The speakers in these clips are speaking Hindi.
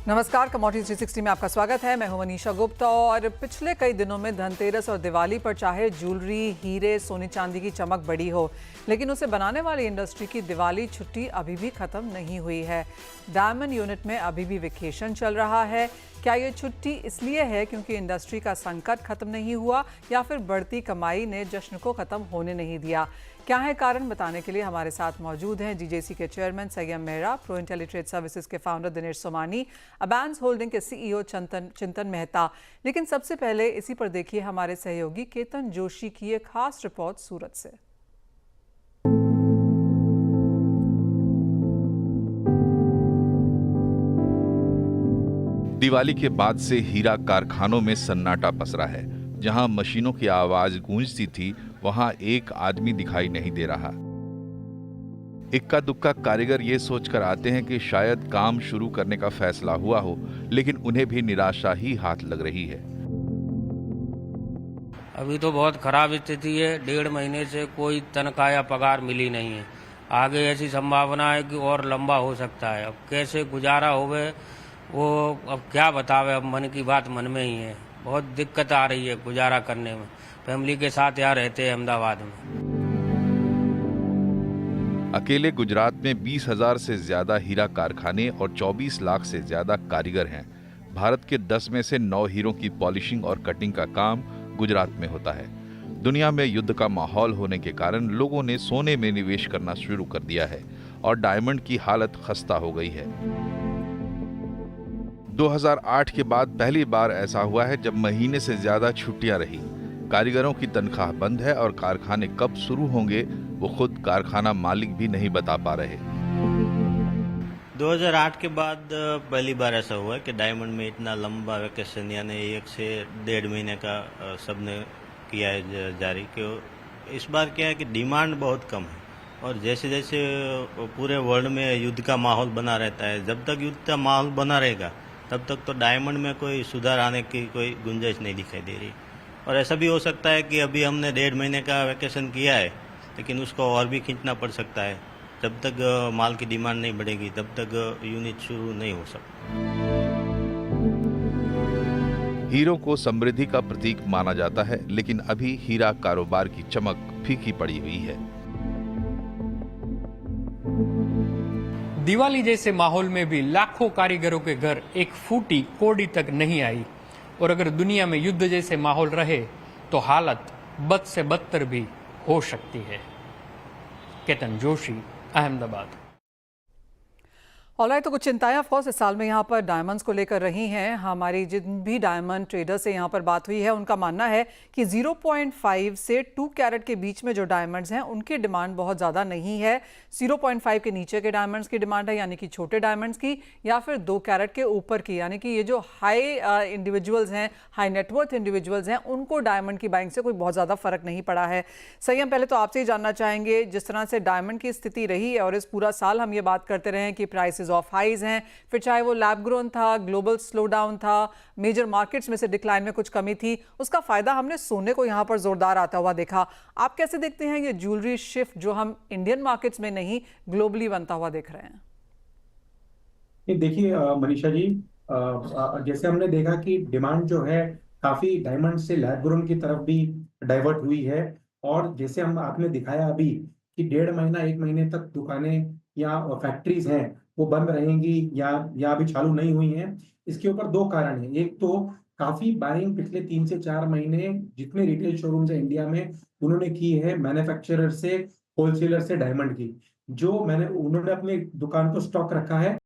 नमस्कार, कमोडिटी 360 में आपका स्वागत है। मैं हूं मनीषा गुप्ता और पिछले कई दिनों में धनतेरस और दिवाली पर चाहे ज्वेलरी, हीरे, सोने चांदी की चमक बढ़ी हो, लेकिन उसे बनाने वाली इंडस्ट्री की दिवाली छुट्टी अभी भी खत्म नहीं हुई है। डायमंड यूनिट में अभी भी वेकेशन चल रहा है। क्या ये छुट्टी इसलिए है क्योंकि इंडस्ट्री का संकट खत्म नहीं हुआ या फिर बढ़ती कमाई ने जश्न को खत्म होने नहीं दिया? क्या है कारण, बताने के लिए हमारे साथ मौजूद हैं जीजेसी के chairman Saiyam Mehra, pro इंटेलीट्रेड services के फाउंडर दिनेश सोमानी, अबांस होल्डिंग के सीईओ चिंतन मेहता। लेकिन सबसे पहले इसी पर देखिए हमारे सहयोगी केतन जोशी की एक खास रिपोर्ट सूरत से। दिवाली के बाद से हीरा कारखानों में सन्नाटा पसरा है। जहां मशीनों की आवाज गूंजती थी, वहां एक आदमी दिखाई नहीं दे रहा। इक्का दुक्का कारीगर ये सोचकर आते हैं कि शायद काम शुरू करने का फैसला हुआ हो, लेकिन उन्हें भी निराशा ही हाथ लग रही है। अभी तो बहुत खराब स्थिति है। 1.5 महीने से कोई तनख्वाह या पगार मिली नहीं है। आगे ऐसी संभावना है कि और लंबा हो सकता है। अब कैसे गुजारा होवे वो अब क्या बतावे। अब मन की बात मन में ही है। बहुत दिक्कत आ रही है गुजारा करने में। फैमिली के साथ यहाँ रहते हैं अहमदाबाद में। अकेले गुजरात में 20,000 से ज्यादा हीरा कारखाने और 24 लाख से ज्यादा कारीगर हैं। भारत के 10 में से 9 हीरों की पॉलिशिंग और कटिंग का काम गुजरात में होता है। दुनिया में युद्ध का माहौल होने के कारण लोगों ने सोने में निवेश करना शुरू कर दिया है और डायमंड की हालत खस्ता हो गई है। 2008 के बाद पहली बार ऐसा हुआ है जब महीने से ज्यादा छुट्टियां रही। कारीगरों की तनख्वाह बंद है और कारखाने कब शुरू होंगे वो खुद कारखाना मालिक भी नहीं बता पा रहे। 2008 के बाद पहली बार ऐसा हुआ कि डायमंड में इतना लंबा वैकेशन यानी 1 से 1.5 महीने का सबने किया है जारी। कि इस बार क्या है कि डिमांड बहुत कम है और जैसे जैसे पूरे वर्ल्ड में युद्ध का माहौल बना रहता है, जब तक युद्ध का माहौल बना रहेगा तब तक तो डायमंड में कोई सुधार आने की कोई गुंजाइश नहीं दिखाई दे रही। और ऐसा भी हो सकता है कि अभी हमने 1.5 महीने का वैकेशन किया है, लेकिन उसको और भी खींचना पड़ सकता है। जब तक माल की डिमांड नहीं बढ़ेगी तब तक यूनिट शुरू नहीं हो सकता। हीरों को समृद्धि का प्रतीक माना जाता है, लेकिन अभी हीरा कारोबार की चमक फीकी पड़ी हुई है। दिवाली जैसे माहौल में भी लाखों कारीगरों के घर एक फूटी कोड़ी तक नहीं आई। और अगर दुनिया में युद्ध जैसे माहौल रहे तो हालत बद से बदतर भी हो सकती है। केतन जोशी, अहमदाबाद। ऑलराइट, तो कुछ चिंताएं ऑफ कोर्स इस साल में यहाँ पर डायमंड्स को लेकर रही हैं। हमारी जिन भी डायमंड ट्रेडर से यहाँ पर बात हुई है, उनका मानना है कि 0.5 से 2 कैरेट के बीच में जो डायमंड्स हैं उनकी डिमांड बहुत ज़्यादा नहीं है। 0.5 के नीचे के डायमंड्स की डिमांड है, यानी कि छोटे डायमंड्स की, या फिर 2 कैरेट के ऊपर की, यानी कि ये जो हाई इंडिविजुअल्स हैं, हाई नेटवर्थ इंडिविजुअल्स हैं, उनको डायमंड की बाइंग से कोई बहुत ज़्यादा फर्क नहीं पड़ा है। सय्यम, पहले तो आपसे ही जानना चाहेंगे, जिस तरह से डायमंड की स्थिति रही है और इस पूरा साल हम ये बात करते रहे कि प्राइस ऑफ हाइज हैं, फिर चाहे वो लैब ग्रोन था, ग्लोबल स्लो डाउन था, मेजर मार्केट्स में से डिक्लाइन में कुछ कमी थी, उसका फायदा हमने सोने को यहां पर जोरदार आता हुआ देखा। आप कैसे देखते हैं ये ज्वेलरी शिफ्ट जो हम इंडियन मार्केट्स में नहीं ग्लोबली बनता हुआ देख रहे हैं? ये देखिए मनीषा जी, जैसे हमने देखा कि डिमांड जो है काफी डायमंड से लैब ग्रोन की तरफ भी डाइवर्ट हुई है। और जैसे हम आपने दिखाया अभी कि 1.5 महीना 1 महीने तक दुकानें या फैक्ट्रीज हैं वो बंद रहेंगी या अभी चालू नहीं हुई हैं। इसके ऊपर 2 कारण हैं। एक तो काफी बाइंग पिछले 3 से 4 महीने जितने रिटेल शोरूम्स है इंडिया में उन्होंने की है मैन्युफैक्चरर से, होलसेलर से डायमंड की। जो उन्होंने अपनी दुकान को स्टॉक रखा है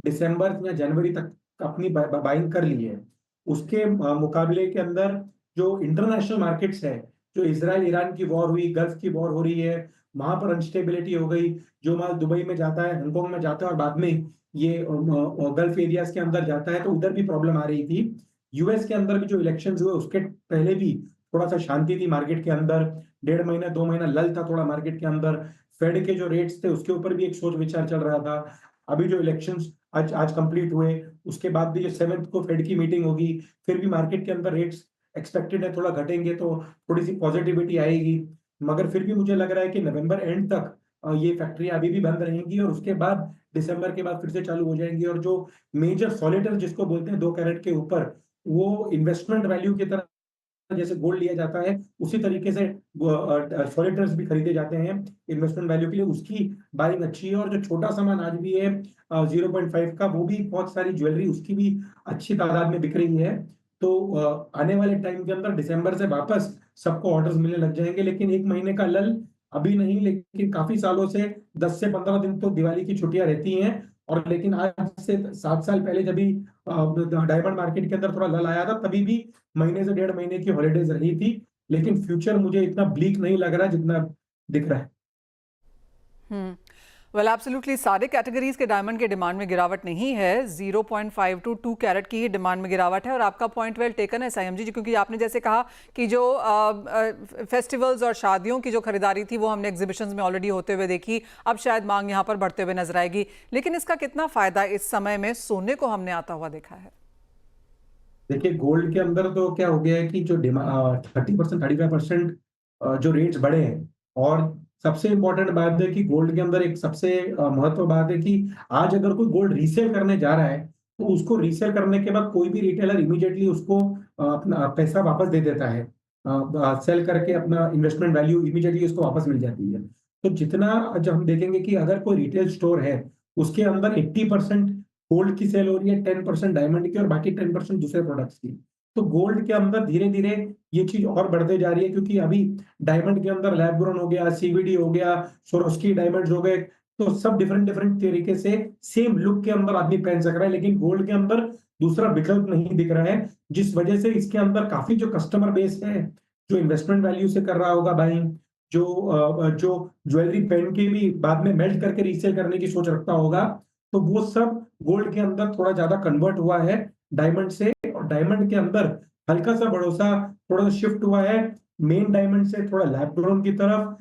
दिसंबर या जनवरी तक अपनी बाइंग कर ली है। उसके मुकाबले के अंदर जो इंटरनेशनल मार्केट्स है, जो इजराइल ईरान की वॉर हुई, गल्फ की वॉर हो रही है, वहां पर अनस्टेबिलिटी हो गई। जो माल दुबई में जाता है, हांगकांग में जाता है और बाद में ये गल्फ एरियाज के अंदर जाता है, तो उधर भी प्रॉब्लम आ रही थी। यूएस के अंदर भी जो इलेक्शंस हुए उसके पहले भी थोड़ा सा शांति थी मार्केट के अंदर। 1.5 महीना 2 महीना लल था थोड़ा मार्केट के अंदर। फेड के जो रेट्स थे उसके ऊपर भी एक सोच विचार चल रहा था। अभी जो इलेक्शंस आज कंप्लीट हुए उसके बाद भी जो 7th को फेड की मीटिंग होगी, फिर भी मार्केट के अंदर रेट्स एक्सपेक्टेड है थोड़ा घटेंगे तो थोड़ी सी पॉजिटिविटी आएगी। मगर फिर भी मुझे लग रहा है कि नवंबर एंड तक ये फैक्ट्री अभी भी बंद रहेंगी और उसके बाद दिसंबर के बाद फिर से चालू हो जाएंगी, और जो मेजर सॉलिटर जिसको बोलते हैं 2 कैरेट के ऊपर, वो इन्वेस्टमेंट वैल्यू की तरह जैसे गोल्ड लिया जाता है, उसी तरीके से सॉलिटर्स भी खरीदे जाते हैं इन्वेस्टमेंट वैल्यू के लिए, उसकी बाइंग अच्छी है। और जो छोटा सामान आज भी है 0.5 का, वो भी बहुत सारी ज्वेलरी उसकी भी अच्छी तादाद में बिक रही है। तो आने वाले टाइम के अंदर दिसंबर से वापस सबको ऑर्डर्स मिलने लग जाएंगे, लेकिन 1 महीने का लल अभी नहीं, लेकिन काफी सालों से 10 से 15 दिन तो दिवाली की छुट्टियां रहती हैं। और लेकिन आज से 7 साल पहले जब भी डायमंड मार्केट के अंदर थोड़ा लल आया था, तभी भी महीने से 1.5 महीने की हॉलीडेज रही थी, लेकिन फ्यूचर मुझे इतना ब्लीक नहीं लग रहा जितना दिख रहा है। वेल एब्सोल्युटली सारे कैटेगरीज के डायमंड के डिमांड में गिरावट नहीं है, 0.5 to 2 कैरेट की ही डिमांड में गिरावट है। और आपका पॉइंट वेल टेकन है सायम जी, क्योंकि आपने जैसे कहा कि जो फेस्टिवल्स और शादियों की जो खरीदारी थी वो हमने एग्जीबिशंस में ऑलरेडी होते हुए देखी, अब शायद मांग यहाँ पर बढ़ते हुए नजर आएगी। लेकिन इसका कितना फायदा इस समय में सोने को हमने आता हुआ देखा है? देखिए, गोल्ड के अंदर तो क्या हो गया है कि जो 30% 35% जो रेट्स बढ़े हैं, और सबसे इंपॉर्टेंट बात है कि गोल्ड के अंदर एक सबसे महत्व बात है कि आज अगर कोई गोल्ड रीसेल करने जा रहा है, तो उसको रीसेल करने के बाद कोई भी रिटेलर इमीडिएटली उसको अपना पैसा वापस दे देता है, सेल करके अपना इन्वेस्टमेंट वैल्यू इमीडिएटली उसको वापस मिल जाती है। तो जितना जब हम देखेंगे कि अगर कोई रिटेल स्टोर है, उसके अंदर 80% गोल्ड की सेल हो रही है, 10% डायमंड की, और बाकी 10% दूसरे प्रोडक्ट्स की। तो गोल्ड के अंदर धीरे धीरे ये चीज और बढ़ते जा रही है, क्योंकि अभी डायमंड के अंदर लैब ग्रोन हो गया, सीवीडी हो गया, स्वरोस्की डायमंड्स हो गए, तो सब डिफरेंट डिफरेंट तरीके से सेम लुक के अंदर आदमी पहन सक रहा है, लेकिन गोल्ड के अंदर दूसरा विकल्प नहीं दिख रहा है, जिस वजह से इसके अंदर काफी जो कस्टमर बेस है, जो इन्वेस्टमेंट वैल्यू से कर रहा होगा बाइंग, जो ज्वेलरी पहन के भी बाद में मेल्ट करके रीसेल करने की सोच रखता होगा, तो वो सब गोल्ड के अंदर थोड़ा ज्यादा कन्वर्ट हुआ है डायमंड से। और डायमंड के अंदर हल्का सा भरोसा थोड़ा सा शिफ्ट हुआ है मेन डायमंड से थोड़ा लैब ग्रोन की तरफ,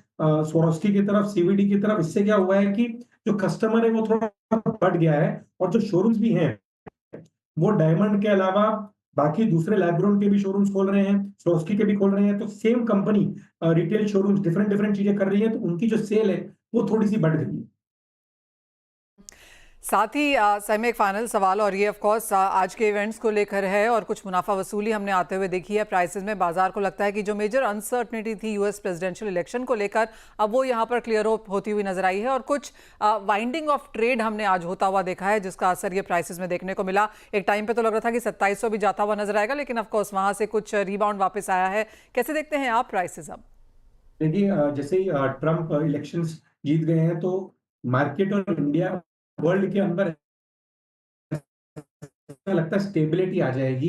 स्वरोस्की की तरफ, सीवीडी की तरफ। इससे क्या हुआ है कि जो कस्टमर है वो थोड़ा बढ़ गया है, और जो शोरूम्स भी हैं वो डायमंड के अलावा बाकी दूसरे लैब ग्रोन के भी शोरूम्स खोल रहे हैं, स्वरोस्की के भी खोल रहे हैं। तो same company retail showrooms different different चीजें कर रही है, तो उनकी जो सेल है वो थोड़ी सी बढ़ गई है। साथ ही सर एक फाइनल सवाल, और ये ऑफ कोर्स आज के इवेंट्स को लेकर है, और कुछ मुनाफा वसूली हमने आते हुए देखी है प्राइसेस में। बाजार को लगता है कि जो मेजर अनसर्टनिटी थी यूएस प्रेसिडेंशियल इलेक्शन को लेकर, अब वो यहाँ पर क्लियर होती हुई नजर आई है, और कुछ वाइंडिंग ऑफ ट्रेड हमने आज होता हुआ देखा है, जिसका असर ये प्राइसेस में देखने को मिला। एक टाइम पे तो लग रहा था कि 2700 भी जाता हुआ नजर आएगा, लेकिन ऑफकोर्स वहां से कुछ रिबाउंड वापस आया है। कैसे देखते हैं आप प्राइसेस अब? देखिए, जैसे ही ट्रम्प इलेक्शंस जीत गए हैं, तो मार्केट और इंडिया वर्ल्ड के अंदर लगता है स्टेबिलिटी आ जाएगी,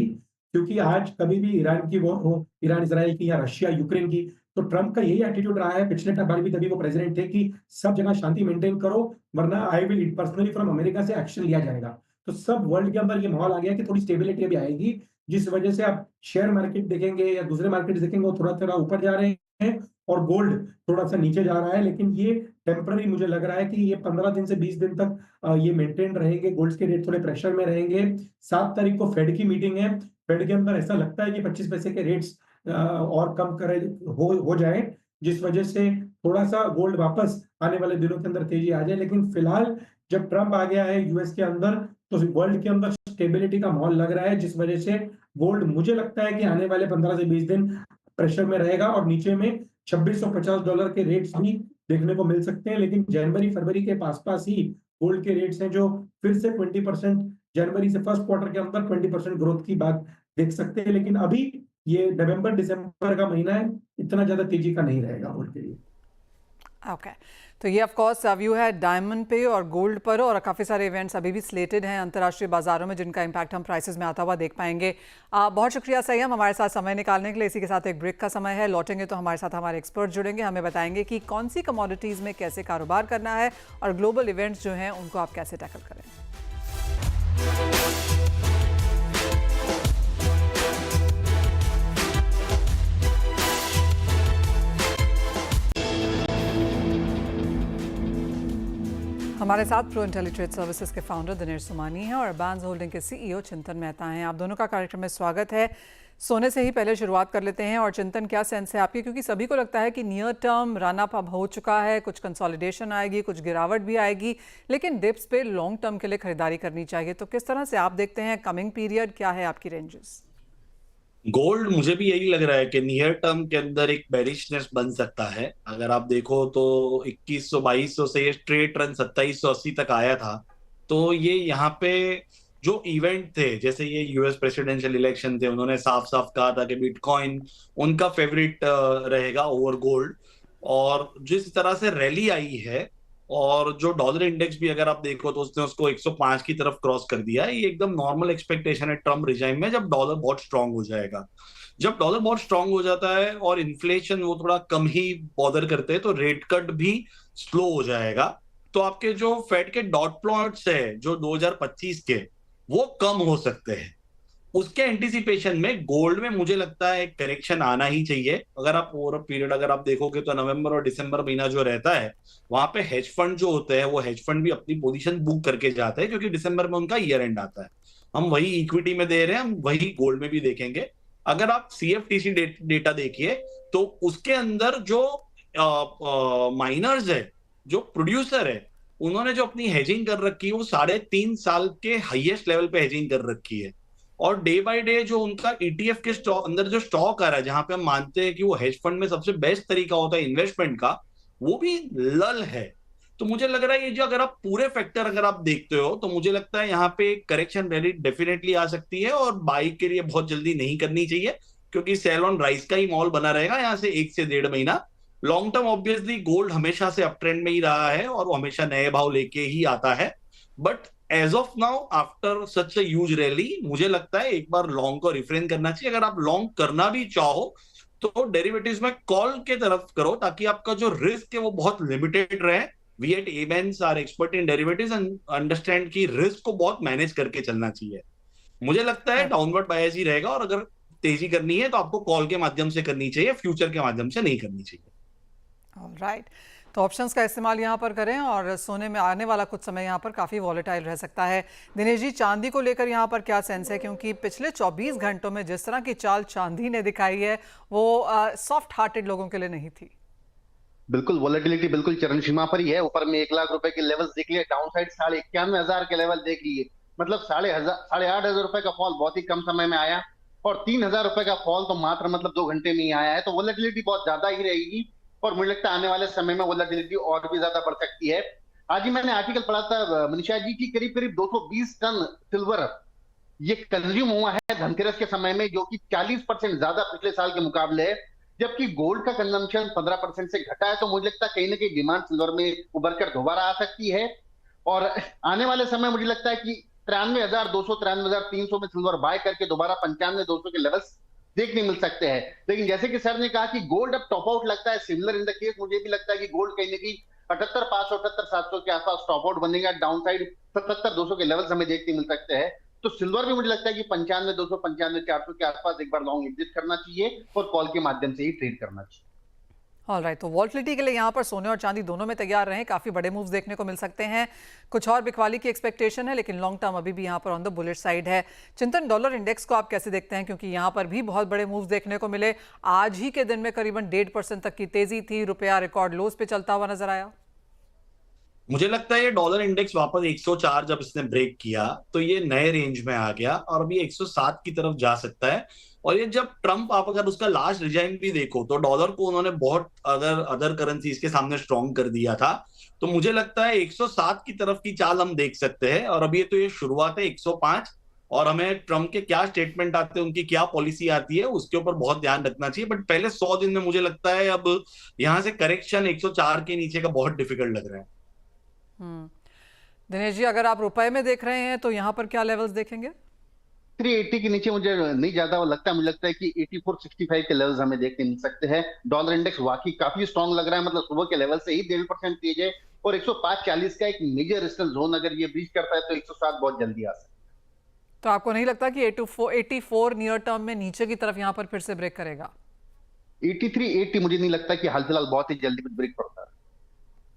क्योंकि आज कभी भी ईरान की वॉर हो, ईरान इजराइल की या रशिया यूक्रेन की, तो ट्रम्प का यही एटीट्यूड रहा है पिछले बार भी, तभी वो प्रेसिडेंट थे, कि सब जगह शांति मेंटेन करो, वरना I will personally from America से एक्शन लिया जाएगा। तो सब वर्ल्ड के अंदर ये माहौल आ गया कि थोड़ी स्टेबिलिटी अभी आएगी, जिस वजह से आप शेयर मार्केट देखेंगे या दूसरे मार्केट देखेंगे, वो थोड़ा थोड़ा ऊपर जा रहे हैं और गोल्ड थोड़ा सा नीचे जा रहा है। लेकिन ये टेम्पररी मुझे लग रहा है कि ये 15 दिन से 20 दिन तक ये मेंटेन रहेंगे, गोल्ड के रेट थोड़े प्रेशर में रहेंगे। 7 तारीख को फेड की मीटिंग है, फेड के अंदर ऐसा लगता है कि 25 पैसे के रेट्स और कम करे हो जाए, जिस वजह से थोड़ा सा गोल्ड वापस आने वाले दिनों के अंदर तेजी आ जाए। लेकिन फिलहाल जब ट्रम्प आ गया है यूएस के अंदर, तो वर्ल्ड के अंदर स्टेबिलिटी का माहौल लग रहा है, जिस वजह से गोल्ड मुझे लगता है कि आने वाले 15 से 20 दिन प्रेशर में रहेगा, और नीचे में $2650 के रेट्स भी देखने को मिल सकते हैं। लेकिन जनवरी फरवरी के पास ही गोल्ड के रेट्स हैं, जो फिर से 20% जनवरी से फर्स्ट क्वार्टर के अंदर 20% ग्रोथ की बात देख सकते हैं। लेकिन अभी ये नवंबर दिसंबर का महीना है, इतना ज्यादा तेजी का नहीं रहेगा गोल्ड के लिए। ओके, तो ये ऑफ कोर्स व्यू है डायमंड पे और गोल्ड पर, और काफ़ी सारे इवेंट्स अभी भी स्लेटेड हैं अंतर्राष्ट्रीय बाजारों में, जिनका इम्पैक्ट हम प्राइसेस में आता हुआ देख पाएंगे। बहुत शुक्रिया संयम हमारे साथ समय निकालने के लिए। इसी के साथ एक ब्रेक का समय है, लौटेंगे तो हमारे साथ हमारे एक्सपर्ट जुड़ेंगे, हमें बताएंगे कि कौन सी कमोडिटीज़ में कैसे कारोबार करना है, और ग्लोबल इवेंट्स जो हैं उनको आप कैसे टैकल करें। हमारे हमारे साथ प्रो इंटेलिट्रेड सर्विसेज के फाउंडर दिनेश सोमानी हैं और बैंस होल्डिंग के सीईओ चिंतन मेहता हैं। आप दोनों का कार्यक्रम में स्वागत है। सोने से ही पहले शुरुआत कर लेते हैं। और चिंतन, क्या सेंस है आपकी, क्योंकि सभी को लगता है कि नियर टर्म रन अप अब हो चुका है, कुछ कंसोलिडेशन आएगी, कुछ गिरावट भी आएगी, लेकिन डिप्स पे लॉन्ग टर्म के लिए खरीदारी करनी चाहिए। तो किस तरह से आप देखते हैं कमिंग पीरियड, क्या है आपकी रेंजेस? गोल्ड मुझे भी यही लग रहा है कि नियर टर्म के अंदर एक बेरिशनेस बन सकता है। अगर आप देखो तो 2100-2200 से ये स्ट्रेट रन 2780 तक आया था। तो ये यहाँ पे जो इवेंट थे, जैसे ये यूएस प्रेसिडेंशियल इलेक्शन थे, उन्होंने साफ साफ कहा था कि बिटकॉइन उनका फेवरेट रहेगा ओवर गोल्ड। और जिस तरह से रैली आई है और जो डॉलर इंडेक्स भी अगर आप देखो तो उसने उसको 105 की तरफ क्रॉस कर दिया है। ये एकदम नॉर्मल एक्सपेक्टेशन है ट्रम्प रिजाइम में, जब डॉलर बहुत स्ट्रांग हो जाएगा। जब डॉलर बहुत स्ट्रांग हो जाता है और इन्फ्लेशन वो थोड़ा कम ही बॉदर करते हैं तो रेट कट भी स्लो हो जाएगा। तो आपके जो फेड के डॉट प्लॉट्स है जो 2025 के, वो कम हो सकते हैं। उसके एंटिसिपेशन में गोल्ड में मुझे लगता है एक करेक्शन आना ही चाहिए। अगर आप ओवर पीरियड अगर आप देखोगे तो नवंबर और दिसंबर महीना जो रहता है, वहां पे हेज फंड जो होते हैं वो हेज फंड भी अपनी पोजीशन बुक करके जाते हैं, क्योंकि दिसंबर में उनका ईयर एंड आता है। हम वही इक्विटी में दे रहे हैं, हम वही गोल्ड में भी देखेंगे। अगर आप CFTC डेटा देखिए तो उसके अंदर जो माइनर्स है, जो प्रोड्यूसर है, उन्होंने जो अपनी हेजिंग कर रखी है वो 3.5 साल के हाईएस्ट लेवल पे हेजिंग कर रखी है। और डे बाय डे जो उनका ETF के अंदर जो स्टॉक आ रहा है, जहां पे हम मानते हैं कि वो हेज फंड में सबसे बेस्ट तरीका होता है इन्वेस्टमेंट का, वो भी लल है। तो मुझे लग रहा है ये जो अगर आप पूरे फैक्टर अगर आप देखते हो तो मुझे लगता है यहाँ पे करेक्शन रैली डेफिनेटली आ सकती है और बाई के लिए बहुत जल्दी नहीं करनी चाहिए, क्योंकि सेल ऑन राइज का ही मॉल बना रहेगा यहाँ से 1 से 1.5 महीना। लॉन्ग टर्म ऑब्वियसली गोल्ड हमेशा से अप ट्रेंड में ही रहा है और वो हमेशा नए भाव लेके ही आता है। But as of now after such a huge rally मुझे लगता है एक बार लॉन्ग को रिफ्रेन करना चाहिए। अगर आप लॉन्ग करना भी चाहो तो डेरिवेटिव्स में कॉल के तरफ करो, ताकि आपका जो रिस्क है वो बहुत लिमिटेड रहे। We at Abans are expert in derivatives and understand कि रिस्क को बहुत मैनेज करके चलना चाहिए। मुझे लगता है डाउनवर्ड बायस ही रहेगा और अगर तेजी करनी है तो आपको कॉल के माध्यम से करनी चाहिए, फ्यूचर के माध्यम से नहीं करनी चाहिए। ऑलराइट, तो ऑप्शंस का इस्तेमाल यहाँ पर करें और सोने में आने वाला कुछ समय यहाँ पर काफ़ी वॉलेटाइल रह सकता है। दिनेश जी, चांदी को लेकर यहाँ पर क्या सेंस है, क्योंकि पिछले 24 घंटों में जिस तरह की चाल चांदी ने दिखाई है वो सॉफ्ट हार्टेड लोगों के लिए नहीं थी। बिल्कुल, वॉलेटिलिटी बिल्कुल चरण सीमा पर ही है। ऊपर में 1 लाख रुपए के लेवल्स देख लिए, डाउन साइड 91,500 के लेवल देख लिए, मतलब 8,500 रुपए का फॉल बहुत ही कम समय में आया और 3,000 रुपए का फॉल तो मात्र मतलब 2 घंटे में ही आया है। तो वॉलेटिलिटी बहुत ज्यादा ही रहेगी और मुझे लगता है आने वाले समय में वोलेटिलिटी और भी ज्यादा बढ़ सकती है। आज ही मैंने आर्टिकल पढ़ा था मनीषा जी की, करीब करीब 220 टन सिल्वर ये कंज्यूम हुआ है धनतेरस के समय में, जो कि 40% ज्यादा पिछले साल के मुकाबले है। जबकि गोल्ड का कंजम्पशन 15% से घटा है। तो मुझे लगता है कहीं ना कहीं डिमांड सिल्वर में उभर कर दोबारा आ सकती है और आने वाले समय मुझे लगता है कि 93,200 93,300 में सिल्वर बाय करके दोबारा 95,200 के लेवल्स देखने मिल सकते हैं। लेकिन जैसे कि सर ने कहा कि गोल्ड अब टॉप आउट लगता है, सिमिलर इन द केस मुझे भी लगता है कि गोल्ड कहीं ना कहीं 78,500 78,700 के आसपास टॉप आउट बनेगा। डाउन साइड 77,200 के लेवल्स हमें देखने मिल सकते हैं। तो सिल्वर भी मुझे लगता है कि 95,200 95,400 के आसपास एक बार लॉन्ग एग्जिट करना चाहिए और कॉल के माध्यम से ही ट्रेड करना चाहिए। ऑलराइट, तो वॉलेटिलिटी के लिए यहाँ पर सोने और चांदी दोनों में तैयार रहें। काफ़ी बड़े मूव्स देखने को मिल सकते हैं। कुछ और बिकवाली की एक्सपेक्टेशन है, लेकिन लॉन्ग टर्म अभी भी यहाँ पर ऑन द बुलिश साइड है। चिंतन, डॉलर इंडेक्स को आप कैसे देखते हैं, क्योंकि यहाँ पर भी बहुत बड़े मूव्स देखने को मिले। आज ही के दिन में करीबन 1.5% तक की तेजी थी। रुपया रिकॉर्ड लोज पे चलता हुआ नजर आया। मुझे लगता है ये डॉलर इंडेक्स वापस 104 जब इसने ब्रेक किया तो ये नए रेंज में आ गया और अभी 107 की तरफ जा सकता है। और ये जब ट्रम्प, आप अगर उसका लास्ट रिजाइन भी देखो तो डॉलर को उन्होंने बहुत अदर करेंसीज के सामने स्ट्रॉन्ग कर दिया था। तो मुझे लगता है 107 की तरफ की चाल हम देख सकते हैं। और अभी तो ये शुरुआत है 105 और हमें ट्रम्प के क्या स्टेटमेंट आते हैं, उनकी क्या पॉलिसी आती है, उसके ऊपर बहुत ध्यान रखना चाहिए। बट पहले 100 दिन में मुझे लगता है अब यहाँ से करेक्शन 104 के नीचे का बहुत डिफिकल्ट लग रहा है। दिनेश जी, अगर आप रुपए में देख रहे हैं तो यहाँ पर क्या लेवल्स देखेंगे? 380 के नीचे मुझे नहीं ज्यादा लगता है। मुझे लगता है कि 8465 के लेवल्स हमें देखने मिल सकते हैं। डॉलर इंडेक्स वाकई काफी स्ट्रांग लग रहा है, मतलब सुबह के लेवल से ही 1.5% तेज है और 105.40 का एक मेजर रेजिस्टेंस जोन अगर ये ब्रीच करता है तो 107 बहुत जल्दी आ सकता है। तो आपको नहीं लगता कि 84 नियर टर्म में नीचे की तरफ यहाँ पर फिर से ब्रेक करेगा? 8380 मुझे नहीं लगता कि हाल फिलहाल बहुत ही जल्दी कुछ ब्रेक पड़ता है।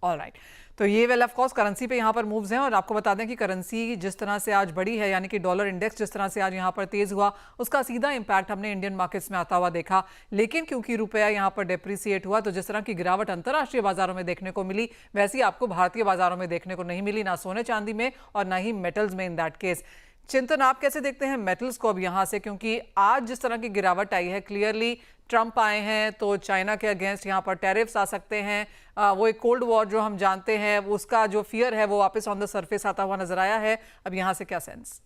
ऑलराइट, तो ये वेल ऑफ कोर्स करेंसी पे यहाँ पर मूव्स हैं और आपको बता दें कि करेंसी जिस तरह से आज बढ़ी है, यानी कि डॉलर इंडेक्स जिस तरह से आज यहाँ पर तेज हुआ, उसका सीधा इंपैक्ट हमने इंडियन मार्केट्स में आता हुआ देखा। लेकिन क्योंकि रुपया यहाँ पर डेप्रिसिएट हुआ, तो जिस तरह की गिरावट अंतर्राष्ट्रीय बाजारों में देखने को मिली, वैसी आपको भारतीय बाजारों में देखने को नहीं मिली, ना सोने चांदी में और ना ही मेटल्स में इन दैट केस। चिंतन, आप कैसे देखते हैं मेटल्स को अब यहाँ से, क्योंकि आज जिस तरह की गिरावट आई है, क्लियरली ट्रंप आए हैं तो चाइना के अगेंस्ट यहाँ पर टैरिफ्स आ सकते हैं, वो एक कोल्ड वॉर जो हम जानते हैं उसका जो फियर है वो वापस ऑन द सरफेस आता हुआ नजर आया है। अब यहाँ से क्या सेंस?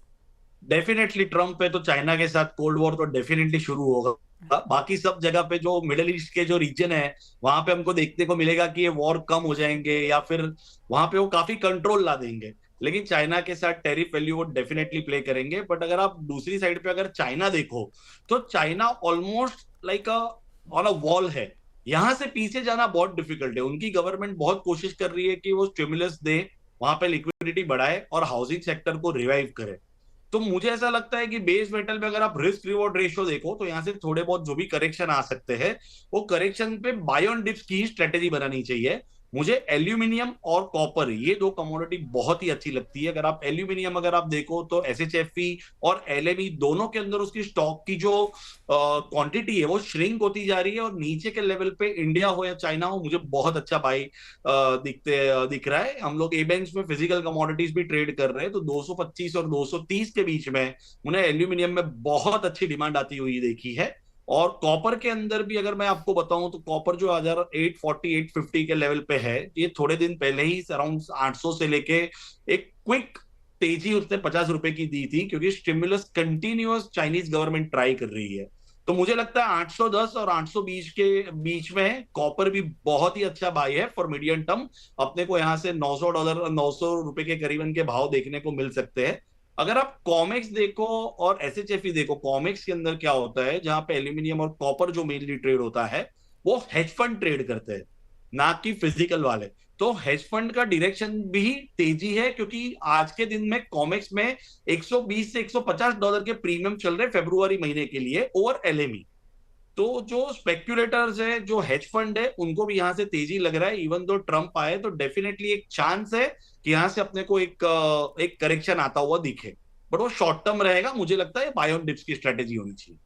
डेफिनेटली ट्रम्प पे तो चाइना के साथ कोल्ड वॉर तो डेफिनेटली शुरू होगा। बाकी सब जगह पे जो मिडिल ईस्ट के जो रीजन है वहां पे हमको देखने को मिलेगा कि ये वॉर कम हो जाएंगे या फिर वहां पे वो काफी कंट्रोल ला देंगे। लेकिन चाइना के साथ टैरिफ वैल्यू वो डेफिनेटली प्ले करेंगे। बट अगर आप दूसरी साइड पे अगर चाइना देखो तो China almost like on a wall है। यहां से पीछे जाना बहुत डिफिकल्ट है। उनकी गवर्नमेंट बहुत कोशिश कर रही है कि वो स्टिमुलस दे, वहां पे लिक्विडिटी बढ़ाए और हाउसिंग सेक्टर को रिवाइव करे। तो मुझे ऐसा लगता है कि बेस मेटल में अगर आप रिस्क रिवॉर्ड रेशियो देखो तो यहाँ से थोड़े बहुत जो भी करेक्शन आ सकते हैं वो करेक्शन पे बाय ऑन डिप्स की ही स्ट्रेटेजी बनानी चाहिए। मुझे एल्यूमिनियम और कॉपर ये दो कमोडिटी बहुत ही अच्छी लगती है। अगर आप एल्यूमिनियम अगर आप देखो तो एसएचएफई और एलएमई दोनों के अंदर उसकी स्टॉक की जो क्वांटिटी है वो श्रिंक होती जा रही है और नीचे के लेवल पे इंडिया हो या चाइना हो मुझे बहुत अच्छा बाई दिख रहा है। हम लोग ए बैंक्स में फिजिकल कमोडिटीज भी ट्रेड कर रहे हैं तो 225 और 230 के बीच में उन्हें एल्यूमिनियम में बहुत अच्छी डिमांड आती हुई देखी है। और कॉपर के अंदर भी अगर मैं आपको बताऊं तो कॉपर जो 840 850 के लेवल पे है, ये थोड़े दिन पहले ही अराउंड 800 से लेके एक क्विक तेजी उसने 50 रुपए की दी थी क्योंकि stimulus continuous Chinese government try कर रही है। तो मुझे लगता है 810 और 820 के बीच में कॉपर भी बहुत ही अच्छा बाई है फॉर मीडियम टर्म। अपने को यहाँ से $900 $900 के करीबन के भाव देखने को मिल सकते हैं। अगर आप कॉमेक्स देखो और एसएचएफई देखो, कॉमेक्स के अंदर क्या होता है जहां पे एल्यूमिनियम और कॉपर जो मेनली ट्रेड होता है वो हेज फंड ट्रेड करते हैं ना कि फिजिकल वाले। तो हेज फंड का डायरेक्शन भी तेजी है क्योंकि आज के दिन में कॉमेक्स में 120 से $150 के प्रीमियम चल रहे फरवरी महीने के लिए ओवर एलएमई। तो जो स्पेक्यूलेटर्स है जो हेज फंड है उनको भी यहां से तेजी लग रहा है। इवन दो ट्रम्प आए तो डेफिनेटली एक चांस है कि यहां से अपने को एक करेक्शन आता हुआ दिखे, बट वो शॉर्ट टर्म रहेगा। मुझे लगता है बाय ऑन डिप्स की स्ट्रेटेजी होनी चाहिए।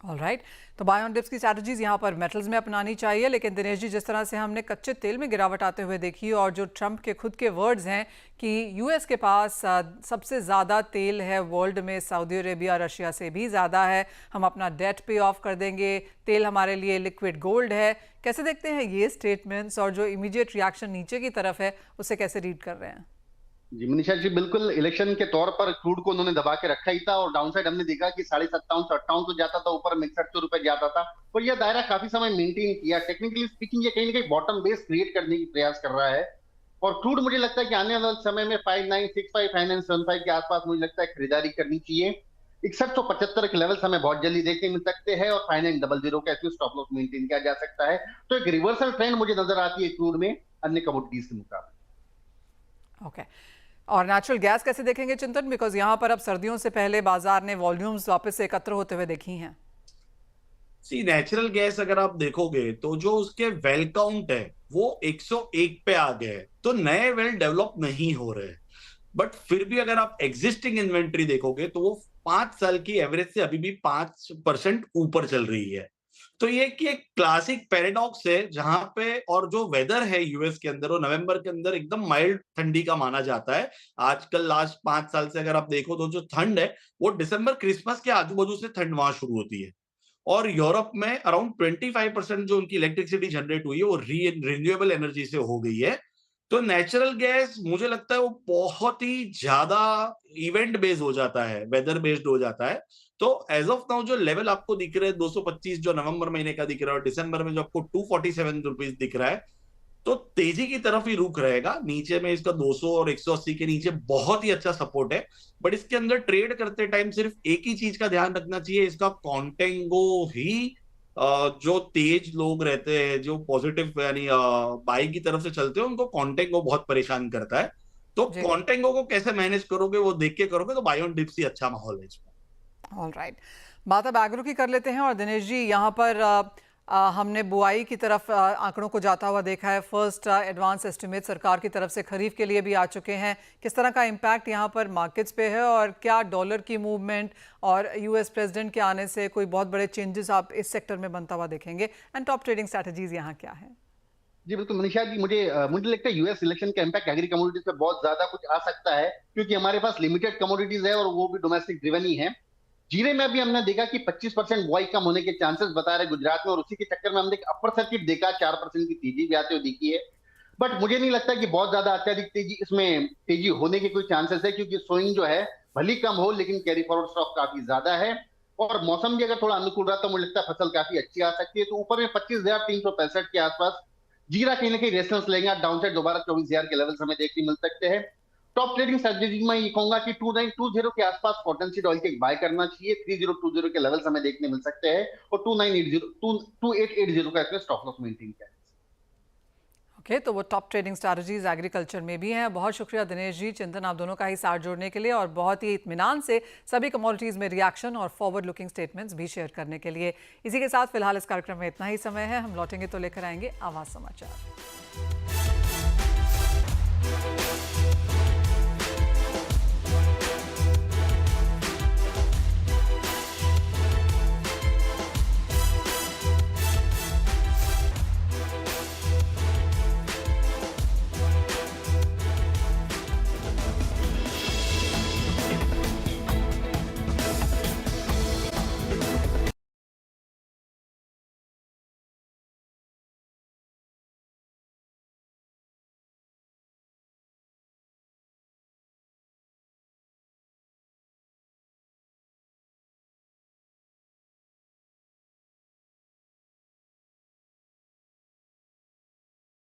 ऑलराइट, तो बाय ऑन डिप्स की स्ट्रैटेजीज यहाँ पर मेटल्स में अपनानी चाहिए। लेकिन दिनेश जी, जिस तरह से हमने कच्चे तेल में गिरावट आते हुए देखी और जो ट्रंप के खुद के वर्ड्स हैं कि यूएस के पास सबसे ज़्यादा तेल है वर्ल्ड में, सऊदी अरेबिया रशिया से भी ज़्यादा है, हम अपना डेट पे ऑफ कर देंगे, तेल हमारे लिए लिक्विड गोल्ड है, कैसे देखते हैं ये स्टेटमेंट्स और जो इमीडिएट रिएक्शन नीचे की तरफ है उसे कैसे रीड कर रहे हैं? जी मनीषा जी, बिल्कुल इलेक्शन के तौर पर क्रूड को उन्होंने दबा के रखा ही था और डाउनसाइड हमने देखा कि 57.5 से 58 तो जाता था, ऊपर में 61 रुपए जाता था और यह दायरा काफी समय मेंटेन किया। टेक्निकली स्पीकिंग ये कहीं ना कहीं बॉटम बेस क्रिएट करने की प्रयास कर रहा है और क्रूड मुझे लगता है कि आने वाले समय में 5965 5975 के आसपास मुझे लगता है खरीदारी करनी चाहिए। 6175 के लेवल्स हमें बहुत जल्दी देखने मिल सकते हैं और 5900 का स्टॉप लॉस मेंटेन किया जा सकता है। तो एक रिवर्सल ट्रेंड मुझे नजर आती है क्रूड में अन्य कमोडिटीज के मुकाबले। ओके, और नेचुरल गैस कैसे देखेंगे चिंतन, बिकॉज यहाँ पर अब सर्दियों से पहले बाजार ने वॉल्यूम्स वापस से एकत्र होते हुए देखी हैं? नेचुरल गैस अगर आप देखोगे तो जो उसके वेल काउंट है वो 101 पे आ गए, तो नए वेल डेवलप नहीं हो रहे। बट फिर भी अगर आप एग्जिस्टिंग इन्वेंट्री देखोगे तो वो 5 साल की एवरेज से अभी भी 5% ऊपर चल रही है। तो ये कि एक क्लासिक पैराडॉक्स है जहां पे, और जो वेदर है यूएस के अंदर वो नवंबर के अंदर एकदम माइल्ड ठंडी का माना जाता है। आजकल लास्ट 5 साल से अगर आप देखो तो जो ठंड है वो दिसंबर क्रिसमस के आजू बाजू से ठंड वहां शुरू होती है। और यूरोप में अराउंड 25% जो उनकी इलेक्ट्रिसिटी जनरेट हुई है वो रिन्यूएबल एनर्जी से हो गई है। तो नेचुरल गैस मुझे लगता है वो बहुत ही ज्यादा इवेंट बेस्ड हो जाता है, वेदर बेस्ड हो जाता है। तो एज ऑफ नाउ जो लेवल आपको दिख रहे हैं 225 जो नवंबर महीने का दिख रहा है और दिसंबर में जो आपको 247 रुपीज दिख रहा है, तो तेजी की तरफ ही रुख रहेगा। नीचे में इसका 200 और 180 के नीचे बहुत ही अच्छा सपोर्ट है। बट इसके अंदर ट्रेड करते टाइम सिर्फ एक ही चीज का ध्यान रखना चाहिए, इसका कॉन्टेंगो ही जो तेज लोग रहते हैं जो पॉजिटिव यानी बाई की तरफ से चलते हैं उनको कॉन्टेंगो बहुत परेशान करता है। तो कॉन्टेंगो को कैसे मैनेज करोगे वो देख के करोगे तो बाय ऑन डिप्स ही अच्छा माहौल है इसमें। ऑलराइट, बात अब एग्रो की कर लेते हैं और दिनेश जी यहाँ पर हमने बुआई की तरफ आंकड़ों को जाता हुआ देखा है। फर्स्ट एडवांस एस्टिमेट सरकार की तरफ से खरीफ के लिए भी आ चुके हैं। किस तरह का इम्पैक्ट यहाँ पर मार्केट्स पे है और क्या डॉलर की मूवमेंट और यूएस प्रेसिडेंट के आने से कोई बहुत बड़े चेंजेस आप इस सेक्टर में बनता हुआ देखेंगे? एंड टॉप ट्रेडिंग स्ट्रैटेजीज यहाँ क्या है? जी बिल्कुल मनीषा जी, मुझे लगता है यूएस इलेक्शन का इम्पैक्ट एग्री कमोडिटीज पे बहुत ज्यादा कुछ आ सकता है, क्योंकि हमारे पास लिमिटेड कमोडिटीज है और वो भी डोमेस्टिक ड्रिवन ही है। जीरे में भी हमने देखा कि 25% बुआई कम होने के चांसेस बता रहे गुजरात में, और उसी के चक्कर में हमने अपर सर्किट देखा 4% की तेजी भी आते हुए दिखी है। बट मुझे नहीं लगता कि बहुत ज्यादा अत्यधिक तेजी होने के कोई चांसेस है, क्योंकि स्विंग जो है भली कम हो लेकिन कैरी फॉरवर्ड स्टॉक काफी ज्यादा है, और मौसम भी अगर थोड़ा अनुकूल रहा तो मुझे लगता है फसल काफी अच्छी आ सकती है। तो ऊपर में 25,365 के आसपास जीरा कहीं ना कहीं रेफरेंस लेंगे, डाउन साइड दोबारा 24,000 के लेवल्स हमें देखने मिल सकते हैं। टॉप ट्रेडिंग स्ट्रेटजी में ये कहूंगा कि 2920 के आसपास कॉटन सीड ऑयल के बाय करना चाहिए। 3020 के लेवल्स हमें देखने मिल सकते हैं, और 2880 का इसमें स्टॉप लॉस मेंटेन करें। ओके, तो वो टॉप ट्रेडिंग स्ट्रैटेजीज एग्रीकल्चर में भी हैं। बहुत शुक्रिया दिनेश जी, चिंतन, आप दोनों का ही साथ जोड़ने के लिए और बहुत ही इत्मीनान से सभी कमोडिटीज़ में रिएक्शन और फॉरवर्ड लुकिंग स्टेटमेंट्स भी शेयर करने के लिए। इसी के साथ फिलहाल इस कार्यक्रम में इतना ही समय है। हम लौटेंगे तो लेकर आएंगे आवाज़ समाचार।